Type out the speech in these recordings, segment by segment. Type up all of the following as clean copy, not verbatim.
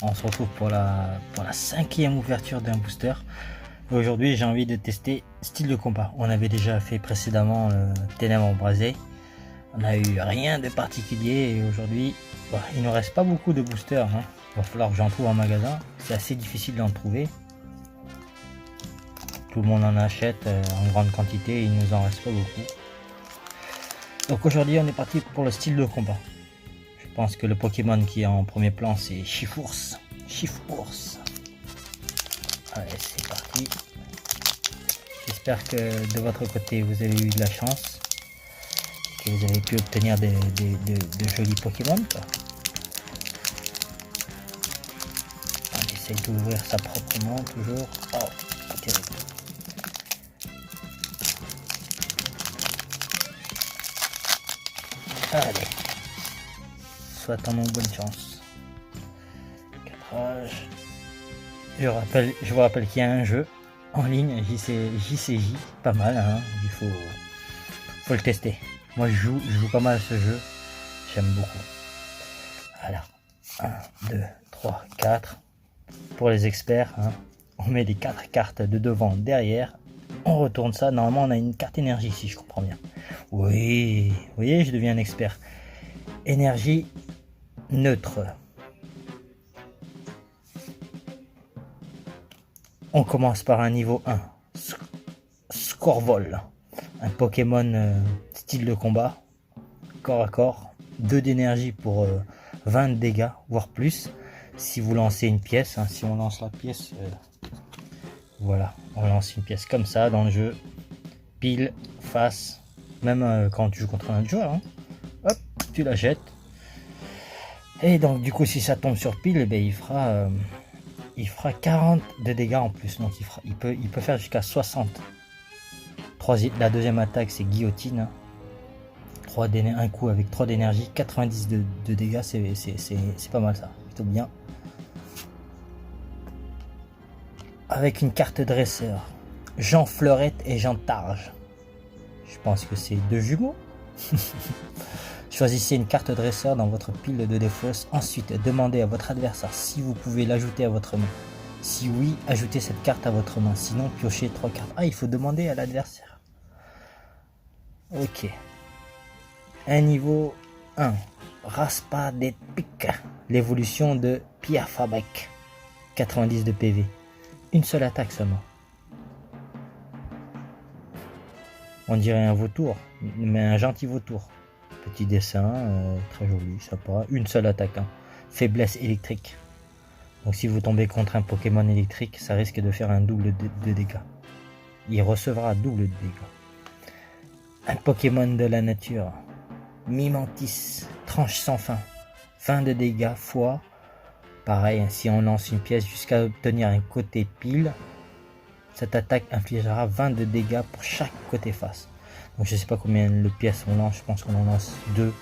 On se retrouve pour la 5e ouverture d'un booster. Aujourd'hui j'ai envie de tester style de combat. On avait déjà fait précédemment Ténèbres embrasées. On n'a eu rien de particulier et aujourd'hui il ne nous reste pas beaucoup de boosters. Il va falloir que j'en trouve en magasin. C'est assez difficile d'en trouver. Tout le monde en achète en grande quantité et il nous en reste pas beaucoup. Donc aujourd'hui on est parti pour le style de combat. Je pense que le Pokémon qui est en premier plan c'est Chifours. Allez, c'est parti. J'espère que de votre côté vous avez eu de la chance. Que vous avez pu obtenir de jolis Pokémon. On essaye d'ouvrir ça proprement toujours. Oh, pas terrible. Allez. Souhaitons bonne chance. Cadrage. Je vous rappelle qu'il y a un jeu en ligne, JCJ, pas mal, il faut le tester. Moi je joue pas mal à ce jeu, j'aime beaucoup. Alors, 1, 2, 3, 4. Pour les experts, on met les 4 cartes de devant, derrière. On retourne ça, normalement on a une carte énergie si je comprends bien. Oui, vous voyez, je deviens un expert. Énergie neutre. On commence par un niveau 1. Scorvol. Un Pokémon style de combat. Corps à corps. 2 d'énergie pour 20 de dégâts, voire plus. Si vous lancez une pièce. Si on lance la pièce. Voilà. On lance une pièce comme ça dans le jeu. Pile, face. Même quand tu joues contre un autre joueur. Hop, tu la jettes. Et donc du coup si ça tombe sur pile, il fera 40 de dégâts en plus. Donc il peut faire jusqu'à 60. La deuxième attaque c'est guillotine. Un coup avec 3 d'énergie, 90 de dégâts, c'est pas mal ça, plutôt bien. Avec une carte dresseur, Jean Fleurette et Jean Targe. Je pense que c'est 2 jumeaux. Choisissez une carte dresseur dans votre pile de défausse. Ensuite, demandez à votre adversaire si vous pouvez l'ajouter à votre main. Si oui, ajoutez cette carte à votre main. Sinon, piochez 3 cartes. Il faut demander à l'adversaire. Ok. Un niveau 1. Raspa des Pics. L'évolution de Pierre Fabec. 90 de PV. Une seule attaque seulement. On dirait un vautour, mais un gentil vautour. Petit dessin, très joli, sympa. Une seule attaque. Faiblesse électrique. Donc si vous tombez contre un Pokémon électrique, ça risque de faire un double de dégâts. Il recevra double de dégâts. Un Pokémon de la nature. Mimantis. Tranche sans fin. Fin de dégâts fois. Pareil, si on lance une pièce jusqu'à obtenir un côté pile, cette attaque infligera 20 de dégâts pour chaque côté face. Donc je sais pas combien de pièces on lance, je pense qu'on en lance 2.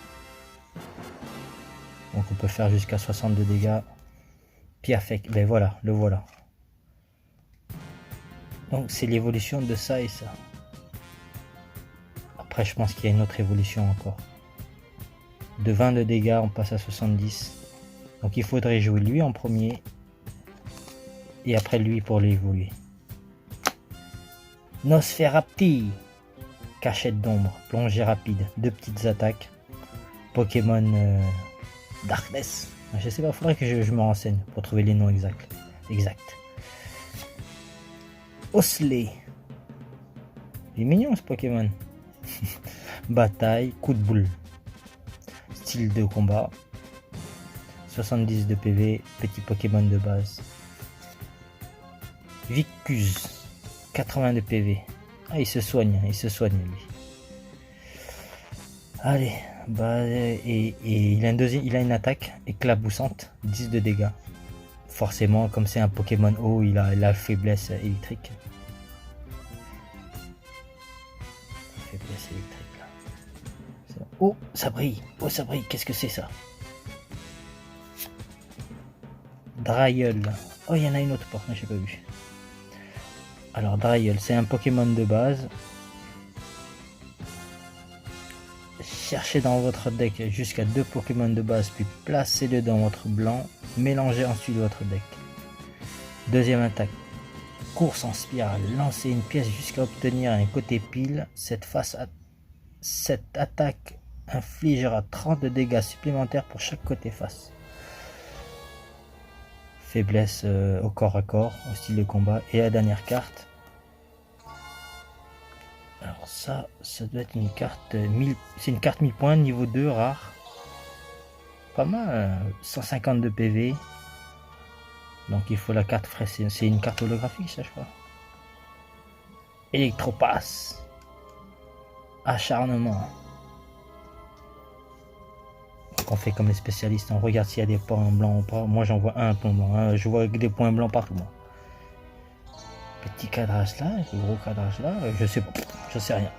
Donc on peut faire jusqu'à 60 de dégâts. Piafec, ben voilà, le voilà. Donc c'est l'évolution de ça et ça. Après je pense qu'il y a une autre évolution encore. De 20 de dégâts on passe à 70. Donc il faudrait jouer lui en premier. Et après lui pour l'évoluer. Nosferapti. Cachette d'ombre, plongée rapide, 2 petites attaques. Pokémon Darkness. Je sais pas, il faudrait que je me renseigne pour trouver les noms exacts. Osley. Il est mignon ce Pokémon. Bataille, coup de boule. Style de combat. 70 de PV, petit Pokémon de base. Vicus. 80 de PV. Il se soigne lui. Allez, et il a une attaque éclaboussante, 10 de dégâts. Forcément, comme c'est un Pokémon haut, il a la faiblesse électrique. Là. Oh, ça brille, qu'est-ce que c'est ça? Dryel. Oh, il y en a une autre porte, j'ai pas vu. Alors Dryel, c'est un Pokémon de base. Cherchez dans votre deck jusqu'à 2 Pokémon de base, puis placez-les dans votre blanc. Mélangez ensuite votre deck. Deuxième attaque. Course en spirale. Lancez une pièce jusqu'à obtenir un côté pile. Cette attaque infligera 30 de dégâts supplémentaires pour chaque côté face. Faiblesse au corps à corps, au style de combat. Et la dernière carte. Alors ça doit être une carte 1000. C'est une carte 1000 points, niveau 2, rare. Pas mal, 152 PV. Donc il faut la carte frais, c'est une carte holographique ça je crois. Électropasse. Acharnement. Donc on fait comme les spécialistes, on regarde s'il y a des points blancs ou pas. Moi j'en vois un point blanc, hein. Je vois des points blancs partout. Moi. Petit cadrage là, gros cadrage là, je sais pas, je sais rien.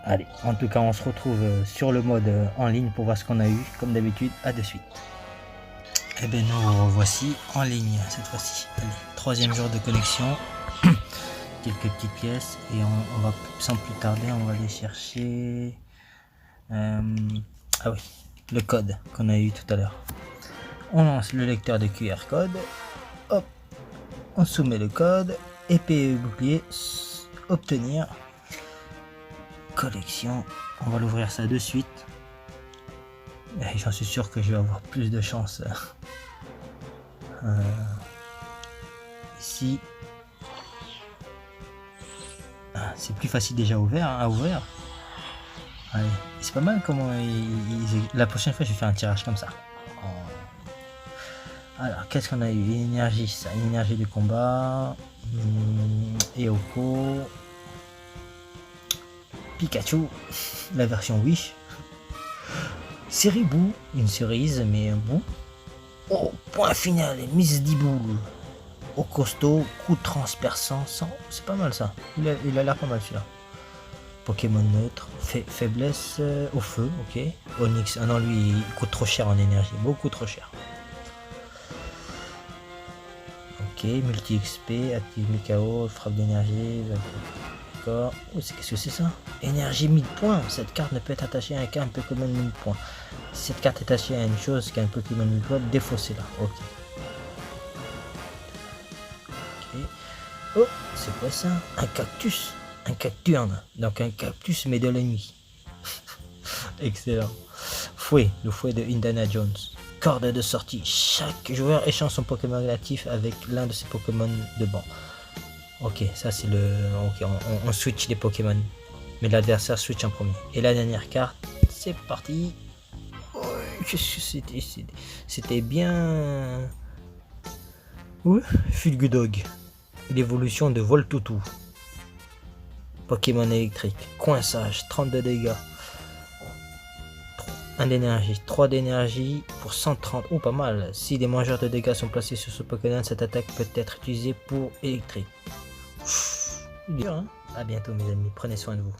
Allez, en tout cas on se retrouve sur le mode en ligne pour voir ce qu'on a eu. Comme d'habitude, à de suite. Et bien nous voici en ligne cette fois-ci. Allez, troisième jour de connexion. Quelques petites pièces et on va sans plus tarder, on va aller chercher ah oui, le code qu'on a eu tout à l'heure. On lance le lecteur de QR code. Hop, on soumet le code. Épée et bouclier. Obtenir. Collection. On va l'ouvrir ça de suite. Et j'en suis sûr que je vais avoir plus de chance. Ici. Ah, c'est plus facile déjà ouvert, hein, à ouvrir. Allez, c'est pas mal comment la prochaine fois je vais faire un tirage comme ça. Alors, qu'est-ce qu'on a eu? Une énergie, ça, une énergie de combat. Eoko. Pikachu, la version Wish. Seribou, une cerise, mais un bout. Oh, point final, Miss Diboule. Au costaud, coup transperçant, c'est pas mal ça. Il a l'air pas mal celui-là. Pokémon neutre, faiblesse au feu, ok. Onyx, ah non, lui il coûte trop cher en énergie, beaucoup trop cher. Ok, multi XP, active Mikao, frappe d'énergie, d'accord. Oh, qu'est-ce que c'est ça? Énergie 1000 points. Cette carte ne peut être attachée à un Pokémon 1000 points. Si cette carte est attachée à une chose qu'un Pokémon 1000 points, défaussez-la. Ok. Oh, c'est quoi ça? Un cactus. Un cacturne. Donc un cactus mais de la nuit. Excellent. Fouet. Le fouet de Indiana Jones. Corde de sortie. Chaque joueur échange son Pokémon relatif avec l'un de ses Pokémon de banc. Ok, ça c'est le... Ok, on switch les Pokémon. Mais l'adversaire switch en premier. Et la dernière carte, c'est parti. Oh, c'était bien... Ouais, Fulgudog. L'évolution de Voltoutou. Pokémon électrique. Coinçage, 32 dégâts. 1 d'énergie, 3 d'énergie pour 130. Oh, pas mal. Si des mangeurs de dégâts sont placés sur ce Pokémon, cette attaque peut être utilisée pour électrique. Dur, hein? À bientôt mes amis, prenez soin de vous.